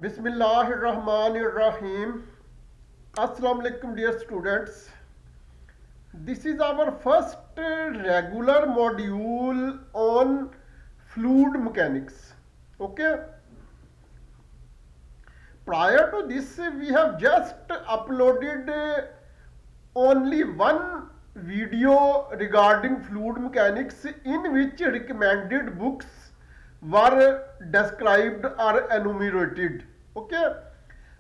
Bismillahirrahmanirrahim. Assalamu alaikum, dear students. This is our first regular module on fluid mechanics. Okay. Prior to this, we have just uploaded only one video regarding fluid mechanics in which recommended books were described or enumerated. Okay,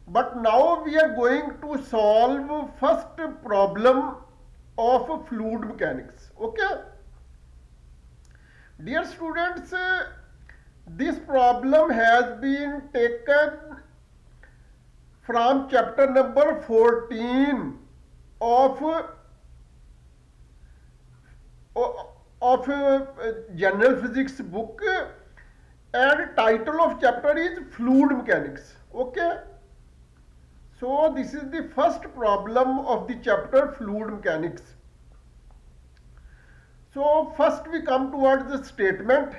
but now we are going to solve first problem of fluid mechanics. Okay, dear students, this problem has been taken from chapter number 14 of general physics book, and title of chapter is fluid mechanics. Okay, so this is the first problem of the chapter fluid mechanics. So first we come towards the statement.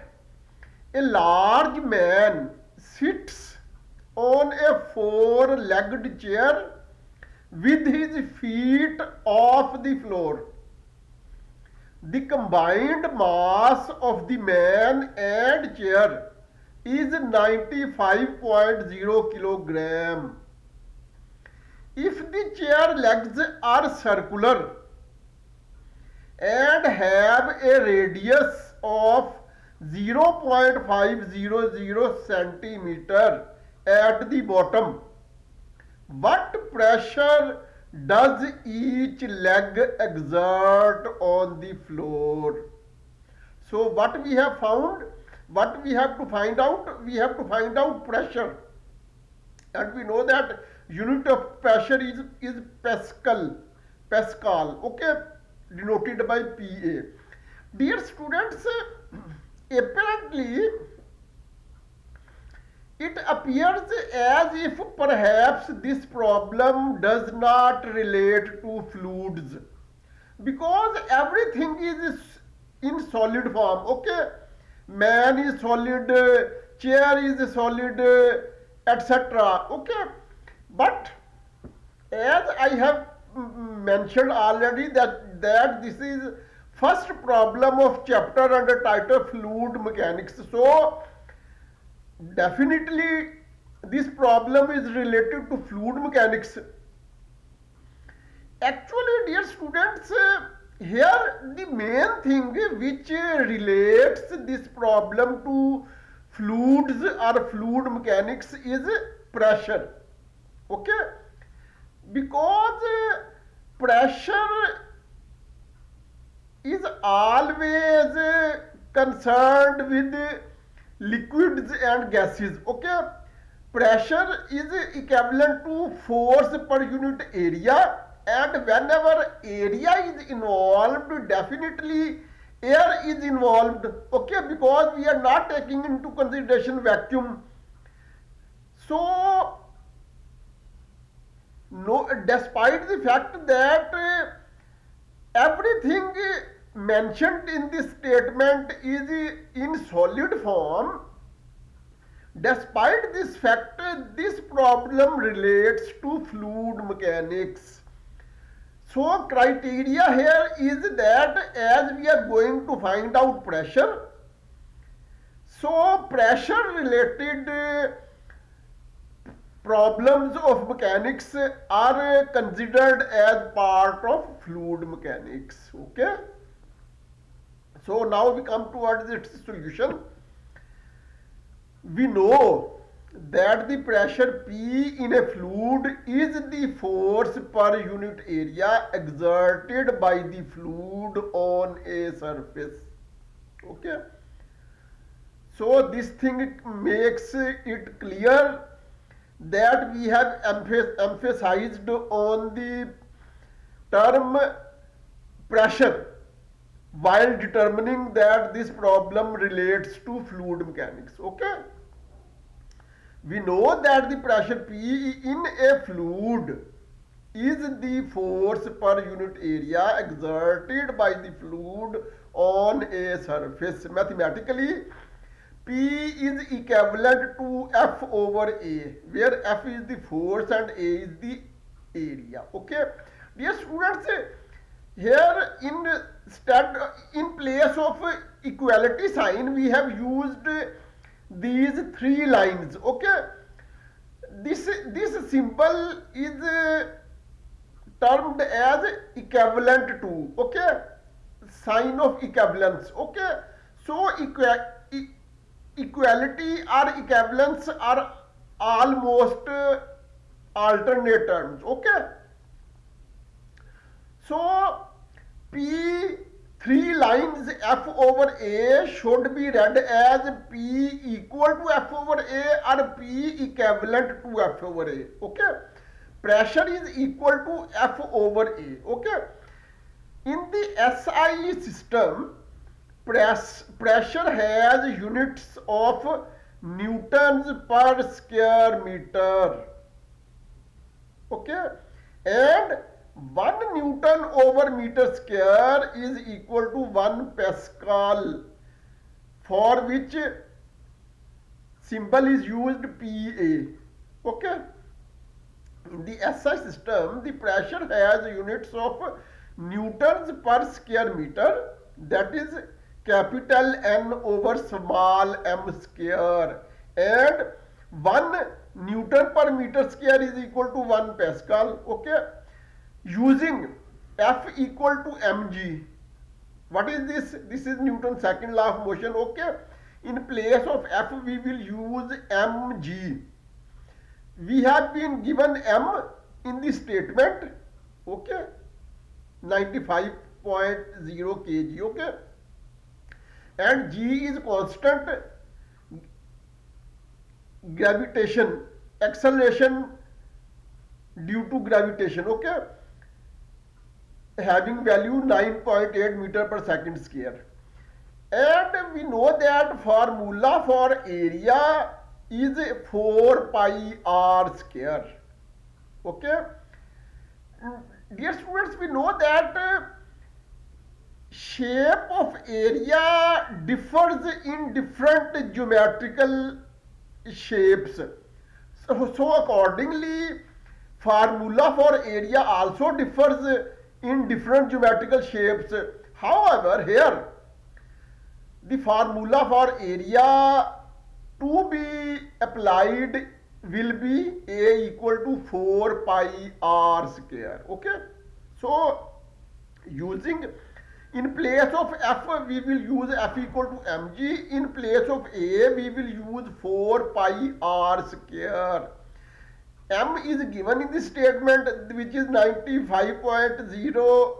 A large man sits on a four-legged chair with his feet off the floor. The combined mass of the man and chair is 95.0 kilogram. If the chair legs are circular and have a radius of 0.500 centimeter at the bottom, what pressure does each leg exert on the floor? So what we have found, what we have to find out, we have to find out pressure, and we know that unit of pressure is Pascal, okay, denoted by PA. Dear students, apparently it appears as if perhaps this problem does not relate to fluids, because everything is in solid form. Okay, man is solid, chair is solid, etc. Okay, but as I have mentioned already that this is first problem of chapter under title fluid mechanics, so definitely this problem is related to fluid mechanics. Actually, dear students, here the main thing which relates this problem to fluids or fluid mechanics is pressure. Okay, because pressure is always concerned with liquids and gases. Okay, pressure is equivalent to force per unit area, and whenever area is involved, definitely air is involved. Okay, because we are not taking into consideration vacuum. So no, despite the fact that everything mentioned in this statement is in solid form, despite this fact, this problem relates to fluid mechanics. So criteria here is that as we are going to find out pressure, so pressure related problems of mechanics are considered as part of fluid mechanics. Okay, so now we come towards its solution. We know that the pressure P in a fluid is the force per unit area exerted by the fluid on a surface. Okay, so this thing makes it clear that we have emphasized on the term pressure while determining that this problem relates to fluid mechanics. Okay, we know that the pressure P in a fluid is the force per unit area exerted by the fluid on a surface. Mathematically, P is equivalent to F over A, where F is the force and A is the area. Okay, dear students, here in place of equality sign we have used these three lines. Okay, this symbol is termed as equivalent to. Okay, sign of equivalence. Okay, so equality or equivalence are almost alternate terms. Okay, so P three lines F over A should be read as P equal to F over A or P equivalent to F over A. Okay, pressure is equal to F over A. Okay, in the SI system, pressure has units of newtons per square meter. Okay, and 1 newton over meter square is equal to 1 pascal, for which symbol is used Pa. Okay, in the SI system the pressure has units of newtons per square meter, that is capital N over small m square, and 1 newton per meter square is equal to 1 pascal. Okay, using F equal to mg. What is this? This is Newton's second law of motion. Okay, in place of F we will use mg. We have been given m in the statement. Okay, 95.0 kg. Okay, and g is constant gravitation, acceleration due to gravitation. Okay, having value 9.8 meter per second square, and we know that formula for area is 4 pi r square. Okay, dear students, we know that shape of area differs in different geometrical shapes. So accordingly, formula for area also differs in different geometrical shapes. However, here the formula for area to be applied will be A equal to 4 pi r square. Okay, so using, in place of F we will use F equal to mg, in place of A we will use 4 pi r square. M is given in the statement, which is 95.0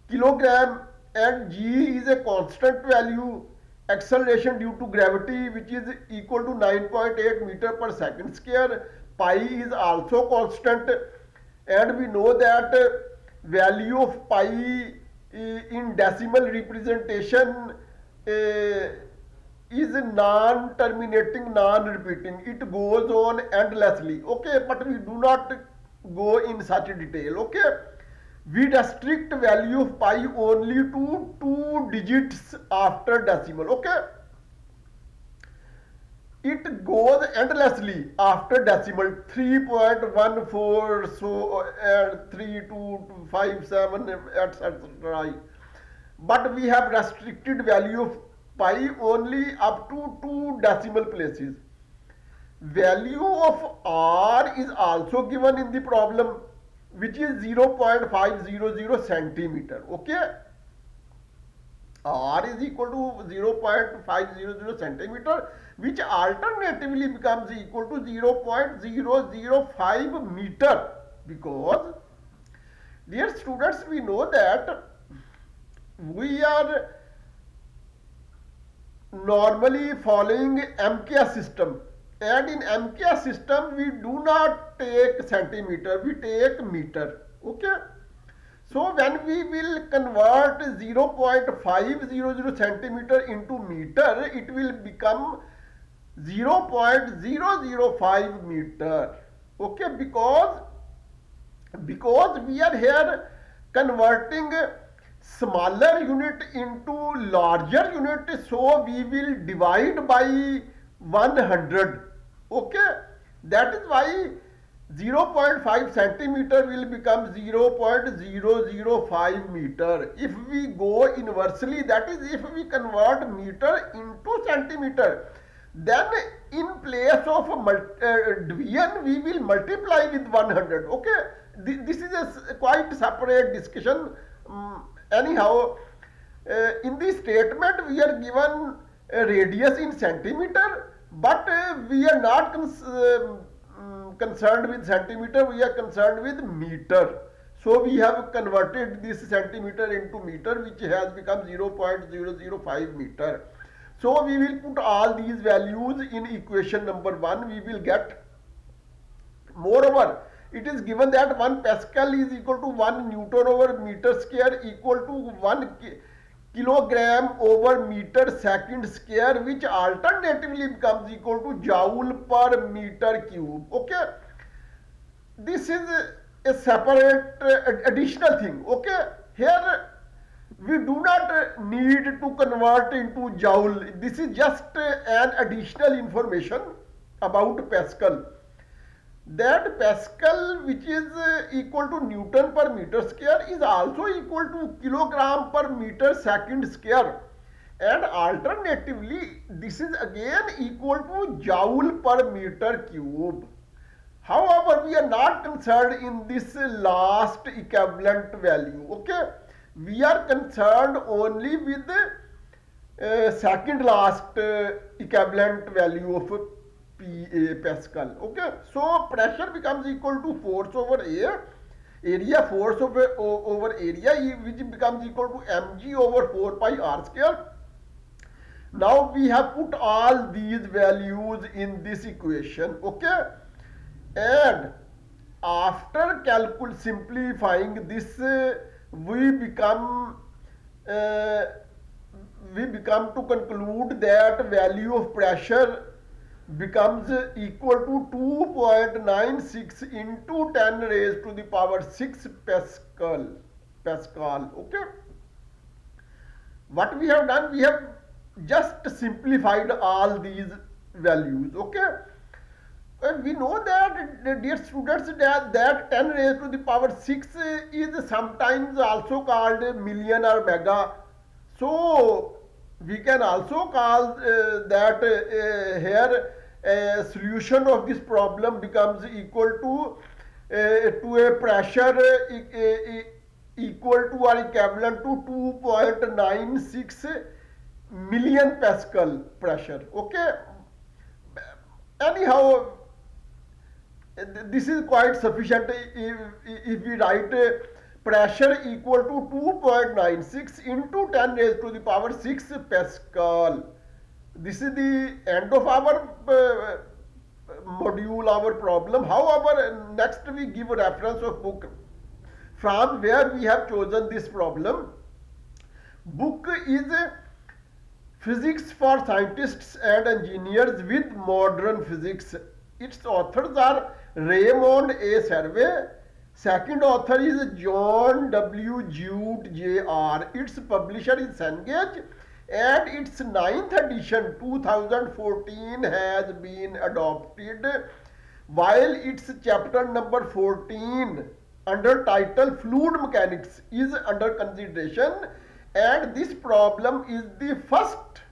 kilogram, and g is a constant value, acceleration due to gravity, which is equal to 9.8 meter per second square. Pi is also constant, and we know that value of pi in decimal representation is non-terminating, non-repeating. It goes on endlessly. Okay, but we do not go in such detail. Okay, we restrict value of pi only to 2 digits after decimal. Okay, it goes endlessly after decimal, 3.14, so and 3257, etc. But we have restricted value of pi only up to 2 decimal places. Value of r is also given in the problem, which is 0.500 centimeter. Okay, r is equal to 0.500 centimeter, which alternatively becomes equal to 0.005 meter, because, dear students, we know that we are normally following MKS system, and in MKS system we do not take centimeter, we take meter. Okay, so when we will convert 0.500 centimeter into meter, it will become 0.005 meter. Okay, because we are here converting smaller unit into larger unit, so we will divide by 100. Okay, that is why 0.5 centimeter will become 0.005 meter. If we go inversely, that is if we convert meter into centimeter, then in place of division we will multiply with 100. Okay, this is a quite separate discussion. Anyhow, in this statement we are given a radius in centimeter, but we are not concerned with centimeter, we are concerned with meter. So we have converted this centimeter into meter, which has become 0.005 meter. So we will put all these values in equation number 1. We will get, moreover, it is given that 1 Pascal is equal to 1 Newton over meter square equal to 1 kilogram over meter second square, which alternatively becomes equal to joule per meter cube. Okay, this is a separate additional thing. Okay, here we do not need to convert into joule. This is just an additional information about Pascal, that Pascal, which is equal to Newton per meter square, is also equal to kilogram per meter second square, and alternatively this is again equal to joule per meter cube. However, we are not concerned in this last equivalent value. Okay, we are concerned only with the second last equivalent value of Pascal. Okay, so pressure becomes equal to force over area force over area, which becomes equal to mg over 4 pi r square. Now we have put all these values in this equation. Okay, and after simplifying this, we become to conclude that value of pressure becomes equal to 2.96 into 10 raised to the power 6 Pascal. Okay, what we have done, we have just simplified all these values. Okay, and we know that, dear students, that 10 raised to the power 6 is sometimes also called million or mega. So we can also call that here a solution of this problem becomes equal to a pressure equal to or equivalent to 2.96 million Pascal pressure. Okay, anyhow, this is quite sufficient if we write pressure equal to 2.96 into 10 raised to the power 6 Pascal. This is the end of our module, our problem. However, next we give a reference of book from where we have chosen this problem. Book is Physics for Scientists and Engineers with Modern Physics. Its authors are Raymond A. Survey. Second author is John W. Jude Jr. Its publisher is Cengage, and its 9th edition 2014 has been adopted, while its chapter number 14 under title Fluid Mechanics is under consideration, and this problem is the first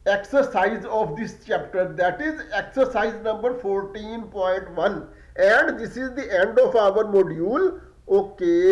exercise of this chapter, that is exercise number 14.1, and this is the end of our module. Okay.